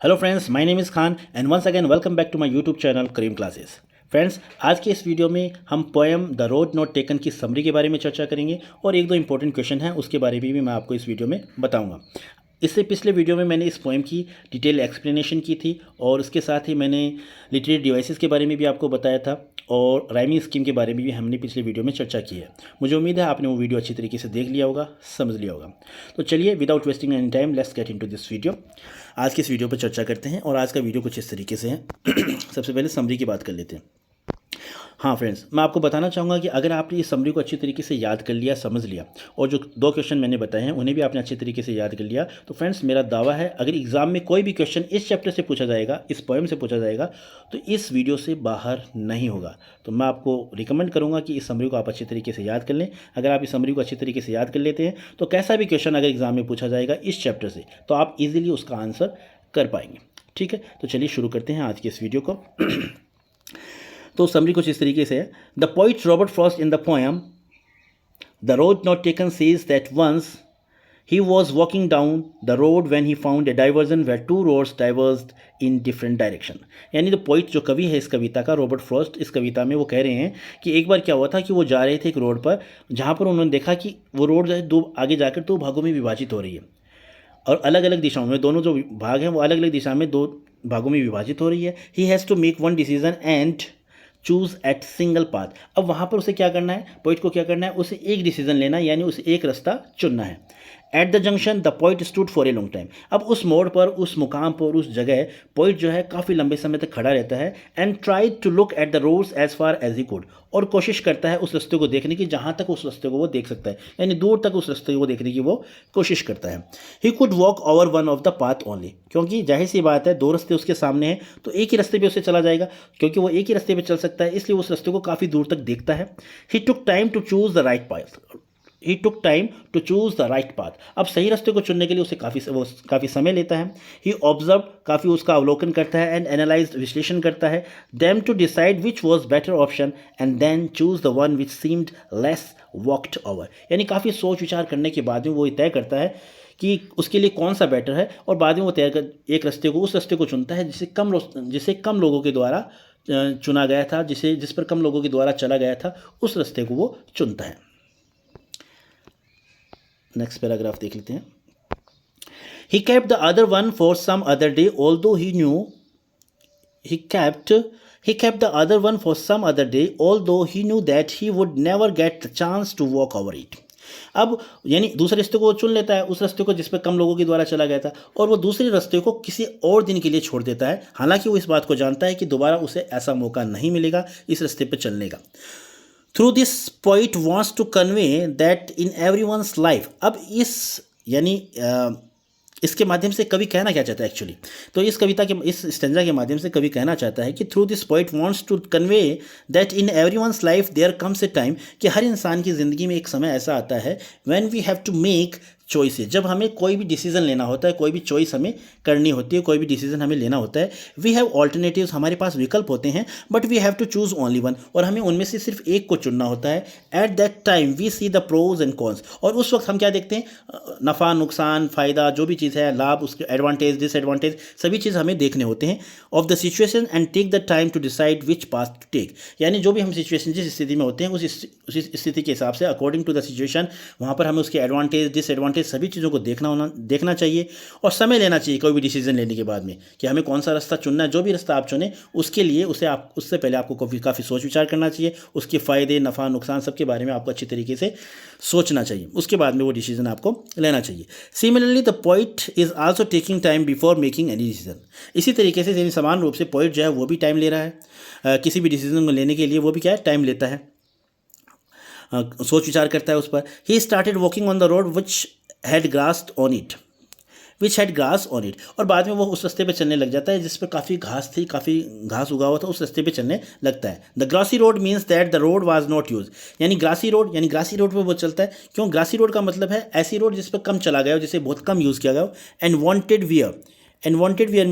Hello friends, my name is Khan and once again welcome back to my YouTube channel Karim classes. Friends, आज के इस video में हम poem the road not taken की summary के बारे में चर्चा करेंगे और एक दो इंपॉर्टेंट क्वेश्चन हैं उसके बारे में भी मैं आपको इस वीडियो में बताऊंगा। इससे पिछले वीडियो में मैंने इस पोएम की डिटेल एक्सप्लेनेशन की थी और उसके साथ ही मैंने लिटरेरी डिवाइसेस के बारे में भी आपको बताया था और राइमिंग स्कीम के बारे में भी हमने पिछले वीडियो में चर्चा की है। मुझे उम्मीद है आपने वो वीडियो अच्छी तरीके से देख लिया होगा, समझ लिया होगा। तो चलिए without wasting any time let's get into this video. आज की इस वीडियो पर चर्चा करते हैं और आज का वीडियो कुछ इस तरीके से है। सबसे पहले समरी की बात कर लेते हैं। हाँ फ्रेंड्स, मैं आपको बताना चाहूँगा कि अगर आपने इस समरी को अच्छी तरीके से याद कर लिया, समझ लिया और जो दो क्वेश्चन मैंने बताए हैं उन्हें भी आपने अच्छी तरीके से याद कर लिया, तो फ्रेंड्स मेरा दावा है अगर एग्जाम में कोई भी क्वेश्चन इस चैप्टर से पूछा जाएगा, इस पोएम से पूछा जाएगा, तो इस वीडियो से बाहर नहीं होगा। तो मैं आपको रिकमेंड करूँगा कि इस समरी को आप अच्छी तरीके से याद कर लें। अगर आप इस समरी को अच्छी तरीके से याद कर लेते हैं तो कैसा भी क्वेश्चन अगर एग्जाम में पूछा जाएगा इस चैप्टर से तो आप ईजिली उसका आंसर कर पाएंगे। ठीक है, तो चलिए शुरू करते हैं आज की इस वीडियो को। तो समरी कुछ इस तरीके से है। The poet Robert Frost in the poem the road not taken says that once he was walking down the road when he found a diversion where two roads diverged in different direction. यानी the poet जो कवि है इस कविता का, Robert Frost, इस कविता में वो कह रहे हैं कि एक बार क्या हुआ था कि वो जा रहे थे एक रोड पर जहाँ पर उन्होंने देखा कि वो रोड जो है दो आगे जाकर दो भागों में विभाजित हो रही है और अलग अलग दिशाओं में, दोनों जो भाग हैं वो अलग अलग दिशा में दो भागों में विभाजित हो रही है। He has to make one decision and choose at single path. अब वहाँ पर उसे क्या करना है, पोइट को क्या करना है, उसे एक डिसीजन लेना है, यानी उसे एक रास्ता चुनना है। At the junction the poet stood for a long time. अब उस मोड़ पर, उस मुकाम पर, उस जगह पोइट जो है काफ़ी लंबे समय तक खड़ा रहता है। And try to look at the roads as far as he could. और कोशिश करता है उस रास्ते को देखने की जहाँ तक उस रास्ते को वो देख सकता है, यानी दूर तक उस रास्ते को देखने की वो कोशिश करता है। He could walk over one of the path only, क्योंकि जाहिर सी बात है दो रास्ते उसके सामने हैं तो एक ही रास्ते पे उसे चला जाएगा, क्योंकि वो एक ही रास्ते पे चल सकता है, इसलिए उस रास्ते को काफ़ी दूर तक देखता है। He took time to choose the right path. He took time to choose the right path. अब सही रास्ते को चुनने के लिए उसे काफ़ी समय लेता है। ही ऑब्जर्व, काफ़ी उसका अवलोकन करता है, एंड एनालाइज, विश्लेषण करता है। Them to decide which was better option and then choose the one which seemed less walked over. यानी काफ़ी सोच विचार करने के बाद में वो तय करता है कि उसके लिए कौन सा बेटर है और बाद में वो तय कर एक रास्ते को, उस रास्ते को चुनता है जिसे कम लोगों के द्वारा चुना गया था, जिस पर कम लोगों के द्वारा चला गया था, उस रास्ते को वो चुनता है। नेक्स्ट पैराग्राफ देख लेते हैं। He kept the other one for some other day although he knew he kept the other one for some other day although he knew that he would never get the chance to walk over it। अब यानी दूसरे रास्ते को वो चुन लेता है, उस रास्ते को जिस पर कम लोगों के द्वारा चला गया था, और वो दूसरे रास्ते को किसी और दिन के लिए छोड़ देता है, हालांकि वो इस बात को जानता है कि दोबारा उसे ऐसा मौका नहीं मिलेगा इस रास्ते पर चलने का। Through this poet wants to convey that in everyone's life. अब इसके माध्यम से कवि कहना क्या चाहता है एक्चुअली, तो इस कविता के, इस स्टेंजा के माध्यम से कवि कहना चाहता है कि through this poet wants to convey that in everyone's life there comes a time, कि हर इंसान की ज़िंदगी में एक समय ऐसा आता है when we have to make choices, जब हमें कोई भी डिसीजन लेना होता है, कोई भी चॉइस हमें करनी होती है, कोई भी डिसीजन हमें लेना होता है। वी हैव ऑल्टरनेटिव्स, हमारे पास विकल्प होते हैं, but we have to choose only one, और हमें उनमें से सिर्फ एक को चुनना होता है। At that time we see the pros and cons, और उस वक्त हम क्या देखते हैं, नफ़ा, नुकसान, फ़ायदा, जो भी चीज़ है, लाभ, उसके एडवांटेज, डिसएडवांटेज, सभी चीज़ हमें देखने होते हैं। Of the situation and take the time to decide which path to take, यानी जो भी हम सिचुएशन, जिस स्थिति में होते हैं, उस स्थिति के हिसाब से, अकॉर्डिंग टू द सिचुएशन, वहाँ पर हमें उसके एडवांटेज, डिसएडवांटेज सभी चीज़ों को देखना चाहिए और समय लेना चाहिए कोई भी डिसीजन लेने के बाद में कि हमें कौन सा रास्ता चुनना है। जो भी रास्ता आप चुने उसके लिए उससे पहले आपको काफ़ी सोच विचार करना चाहिए, उसके फ़ायदे, नफ़ा, नुकसान सबके बारे में आपको अच्छी तरीके से सोचना चाहिए, उसके बाद में वो डिसीजन आपको लेना चाहिए। Similarly the poet is also taking time before making any decision. इसी तरीके से यानी समान रूप से पोइट जो है वो भी टाइम ले रहा है, किसी भी डिसीजन को लेने के लिए वो भी क्या है, टाइम लेता है, सोच विचार करता है उस पर। He started walking on the road which had grass on it, और बाद में वो उस रास्ते पे चलने लग जाता है जिस पर काफ़ी घास थी, काफ़ी घास उगा हुआ था, उस रास्ते पे चलने लगता है। The grassy road means that the road was not use, यानी ग्रासी रोड पे वो चलता है। क्यों? ग्रासी रोड का मतलब है ऐसी रोड जिस पर कम चला गया हो, जिसे बहुत कम यूज़ किया गया हो। And wanted wear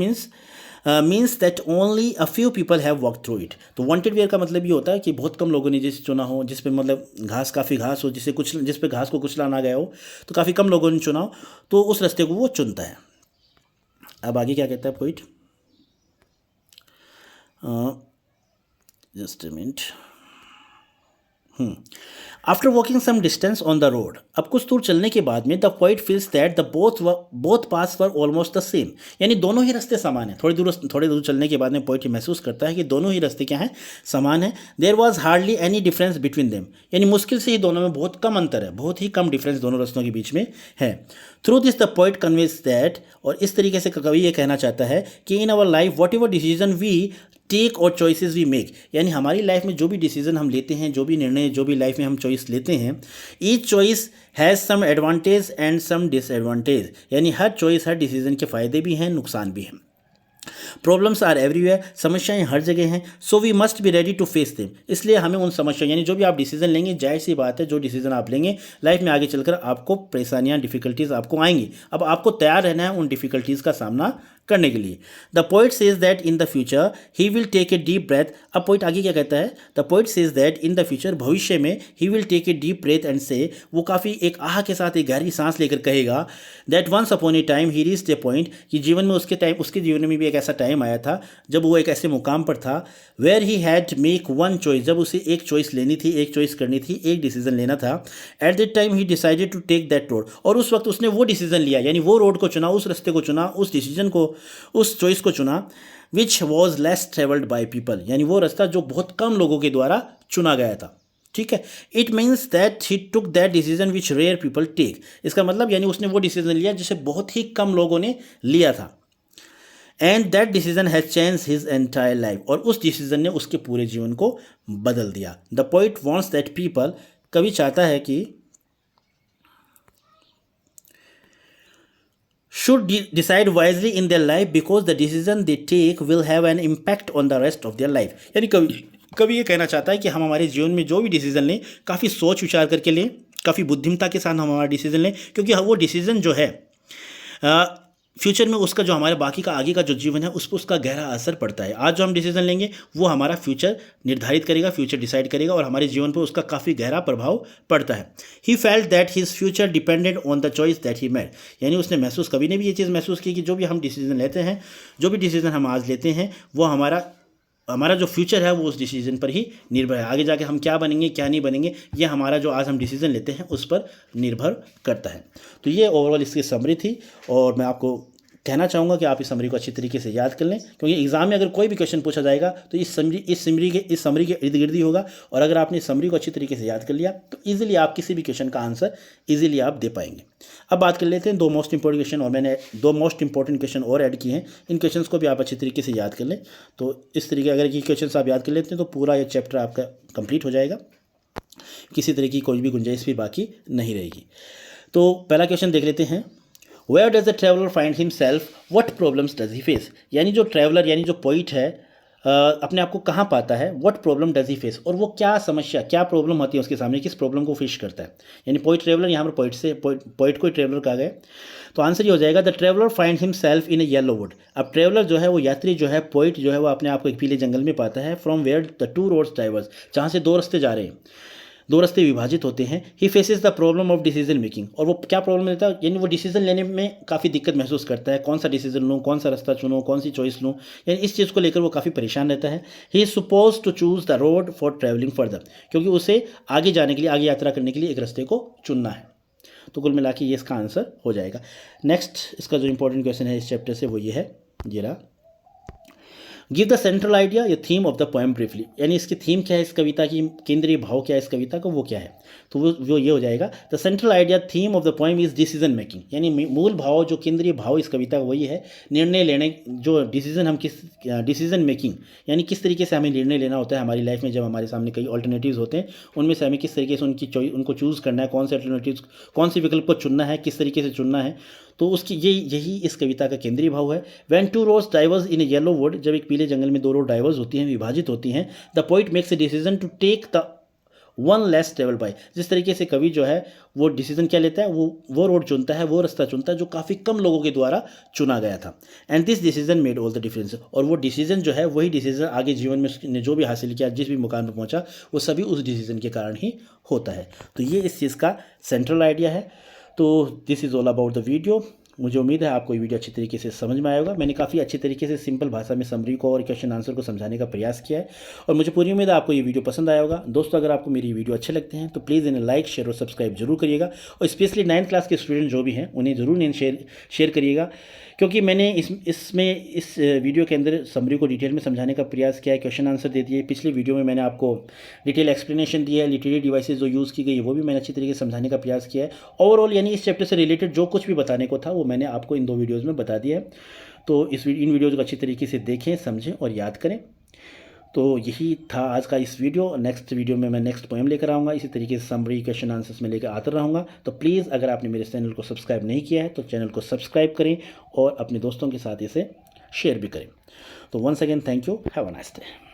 means that only a few people have walk through it. तो वांटेड वेयर का मतलब ये होता है कि बहुत कम लोगों ने जिसे चुना हो, जिस पे मतलब काफ़ी घास हो, जिस पे घास को कुचला ना गया हो, तो काफ़ी कम लोगों ने चुना हो, तो उस रास्ते को वो चुनता है। अब आगे क्या कहता है poet, just a minute. After walking some distance on the road, अब कुछ दूर चलने के बाद में the poet feels that the both paths were almost the same, यानी दोनों ही रास्ते समान हैं। थोड़ी दूर चलने के बाद में पोइट महसूस करता है कि दोनों ही रास्ते क्या हैं, समान है। There was hardly any difference between them, यानी मुश्किल से ही दोनों में बहुत कम अंतर है, बहुत ही कम डिफरेंस दोनों रास्तों के बीच में है। Through this the poet conveys that, और इस तरीके से कवि ये कहना चाहता है कि in our life whatever decision we take और चॉइसेस वी मेक, यानी हमारी लाइफ में जो भी डिसीजन हम लेते हैं, जो भी निर्णय, जो भी लाइफ में हम चॉइस लेते हैं, each choice has some advantage and some disadvantage, यानी हर चॉइस, हर डिसीजन के फ़ायदे भी हैं, नुकसान भी हैं। प्रॉब्लम्स आर एवरीवेयर, समस्याएं हर जगह हैं। So we must be ready to face them, इसलिए हमें उन समस्या, यानी जो भी आप डिसीजन लेंगे, जाहिर सी बात है जो डिसीजन आप लेंगे लाइफ में आगे चलकर आपको परेशानियां, डिफिकल्टीज आपको आएंगी। अब आपको तैयार रहना है उन डिफिकल्टीज का सामना करने के लिए। The poet says that in the future he will take a deep breath, अब पोइट आगे क्या कहता है, the poet says that in the future, भविष्य में, he will take a deep breath and say, वो काफ़ी एक आह के साथ एक गहरी सांस लेकर कहेगा, that once upon a time he reached a point, कि जीवन में उसके जीवन में भी एक ऐसा टाइम आया था जब वो एक ऐसे मुकाम पर था, where he had make one choice, जब उसे एक चॉइस लेनी थी, एक चॉइस करनी थी, एक डिसीजन लेना था। At that time he decided to take that road, और उस वक्त उसने वो डिसीजन लिया, यानी वो रोड को चुना, उस रास्ते को चुना, उस डिसीजन को, उस चॉइस को चुना, which was less travelled by people, यानी वो रास्ता जो बहुत कम लोगों के द्वारा चुना गया था। ठीक है, it means that he took that decision which rare people take, इसका मतलब यानी उसने वो डिसीजन लिया जिसे बहुत ही कम लोगों ने लिया था। And that decision has change his entire life, और उस डिसीजन ने उसके पूरे जीवन को बदल दिया। The poet wants that people, कवि चाहता है कि should decide wisely in their life because the decision they take will have an impact on the rest of their life, यानी कभी ये कहना चाहता है कि हम हमारे जीवन में जो भी डिसीजन लें काफ़ी सोच विचार करके लें, काफ़ी बुद्धिमत्ता के साथ हम हमारा डिसीजन लें, क्योंकि वो डिसीजन जो है फ्यूचर में उसका जो हमारे बाकी का आगे का जो जीवन है उस पर उसका गहरा असर पड़ता है। आज जो हम डिसीजन लेंगे वो हमारा फ्यूचर निर्धारित करेगा, फ्यूचर डिसाइड करेगा, और हमारे जीवन पर उसका काफ़ी गहरा प्रभाव पड़ता है। He felt that his future depended on the choice that he made, यानी उसने महसूस, कभी ने भी ये चीज़ महसूस की कि जो भी हम डिसीजन लेते हैं, जो भी डिसीजन हम आज लेते हैं, वो हमारा जो फ्यूचर है वो उस डिसीजन पर ही निर्भर है। आगे जाके हम क्या बनेंगे, क्या नहीं बनेंगे, ये हमारा जो आज हम डिसीजन लेते हैं उस पर निर्भर करता है। तो ये ओवरऑल इसकी समरी थी, और मैं आपको कहना चाहूँगा कि आप इस समरी को अच्छी तरीके से याद कर लें, क्योंकि एग्जाम में अगर कोई भी क्वेश्चन पूछा जाएगा तो इस समरी के इर्द गिर्द ही होगा, और अगर आपने इस समरी को अच्छी तरीके से याद कर लिया तो ईजिली आप किसी भी क्वेश्चन का आंसर ईजिली आप दे पाएंगे। अब बात कर लेते हैं दो मोस्ट इंपॉर्टेंट क्वेश्चन, और मैंने दो मोस्ट इंपॉर्टेंट क्वेश्चन और ऐड किए हैं, इन क्वेश्चन को भी आप अच्छी तरीके से याद कर लें। तो इस तरीके अगर ये क्वेश्चन आप याद कर लेते हैं तो पूरा ये चैप्टर आपका कंप्लीट हो जाएगा, किसी तरह की कोई भी गुंजाइश भी बाकी नहीं रहेगी। तो पहला क्वेश्चन देख लेते हैं, where does the traveller find himself, what problems does he face, यानी जो ट्रैवलर यानी जो पोइट है अपने आप को कहाँ पाता है, what problem does he face, और वो क्या समस्या, क्या प्रॉब्लम आती है उसके सामने, किस प्रॉब्लम को फेस करता है। यानी पोइट ट्रैवलर, यहाँ पर पोइट को ट्रैवलर कहा गया। तो आंसर ये हो जाएगा, the traveller find himself in a yellow would. अब ट्रैवलर जो है, वो यात्री जो है, पोइट जो है, वो अपने आप को एक पीले जंगल में पाता है, from where the two roads diverse, जहाँ से दो रास्ते जा रहे हैं, दो रास्ते विभाजित होते हैं। He faces the problem of decision making, और वो क्या प्रॉब्लम लेता है, यानी वो डिसीजन लेने में काफ़ी दिक्कत महसूस करता है, कौन सा डिसीजन लूँ, कौन सा रास्ता चुनूँ, कौन सी चॉइस लूँ, यानी इस चीज़ को लेकर वो काफ़ी परेशान रहता है। He is suppose to choose the road for travelling further, क्योंकि उसे आगे जाने के लिए, आगे यात्रा करने के लिए एक रास्ते को चुनना है। तो कुल मिला के ये इसका आंसर हो जाएगा। नेक्स्ट इसका जो इंपॉर्टेंट क्वेश्चन है इस चैप्टर से वो ये है, ये रहा, गिव द सेंट्रल आइडिया या theme of the poem briefly, यानी इसकी थीम क्या है, इस कविता की केंद्रीय भाव क्या है इस कविता का, वो क्या है। तो वो ये हो जाएगा, the central idea theme of the poem is decision making, यानी मूल भाव, जो केंद्रीय भाव इस कविता का वही है निर्णय लेने, जो डिसीजन मेकिंग, यानी किस तरीके से हमें निर्णय लेना होता है हमारी लाइफ में, जब हमारे सामने कई ऑल्टरनेटिव्स होते हैं, उनमें से हमें किस तरीके से उनको चूज़ करना है, कौन से अल्टरनेटिव्स, कौन सी विकल्प को चुनना है, किस तरीके से चुनना है। तो उसकी यही इस कविता का केंद्रीय भाव है। When two roads diverse in a yellow wood, जब एक पीले जंगल में दो रोड डाइवर्स होती हैं, विभाजित होती हैं, the poet makes a decision to take the one less travel by, जिस तरीके से कवि जो है वो डिसीजन क्या लेता है, वो रोड चुनता है, वो रास्ता चुनता है जो काफ़ी कम लोगों के द्वारा चुना गया था। And this decision made all the difference, और वो डिसीजन जो है वही डिसीजन आगे जीवन में उसने जो भी हासिल किया, जिस भी मुकाम पर पहुंचा, वो सभी उस डिसीजन के कारण ही होता है। तो ये इस चीज़ का सेंट्रल आइडिया है। तो this is all about the video. मुझे उम्मीद है आपको ये वीडियो अच्छी तरीके से समझ में आया होगा। मैंने काफ़ी अच्छी तरीके से सिंपल भाषा में समरी को और क्वेश्चन आंसर को समझाने का प्रयास किया है और मुझे पूरी उम्मीद है आपको ये वीडियो पसंद आया होगा। दोस्तों, अगर आपको मेरी वीडियो अच्छे लगते हैं तो प्लीज़ इन्हें लाइक, शेयर और सब्सक्राइब जरूर करिएगा और स्पेशली 9th क्लास के स्टूडेंट जो भी हैं उन्हें ज़रूर इन्हें शेयर करिएगा, क्योंकि मैंने इस वीडियो के अंदर समरी को डिटेल में समझाने का प्रयास किया है, क्वेश्चन आंसर दे दिए। पिछली वीडियो में मैंने आपको डिटेल एक्सप्लेनेशन दिया है, लिटरेरी डिवाइसेस जो यूज़ की गई है वो भी मैंने अच्छी तरीके से समझाने का प्रयास किया है। ओवरऑल यानी इस चैप्टर से रिलेटेड जो कुछ भी बताने को था वो मैंने आपको इन 2 वीडियोज़ में बता दिया है। तो इन वीडियोज़ को अच्छी तरीके से देखें, समझें और याद करें। तो यही था आज का इस वीडियो। नेक्स्ट वीडियो में मैं नेक्स्ट पोएम लेकर आऊँगा, इसी तरीके से समरी, क्वेश्चन आंसर्स में लेकर आता रहूँगा। तो प्लीज़ अगर आपने मेरे चैनल को सब्सक्राइब नहीं किया है तो चैनल को सब्सक्राइब करें और अपने दोस्तों के साथ इसे शेयर भी करें। तो once again thank you, have a nice day.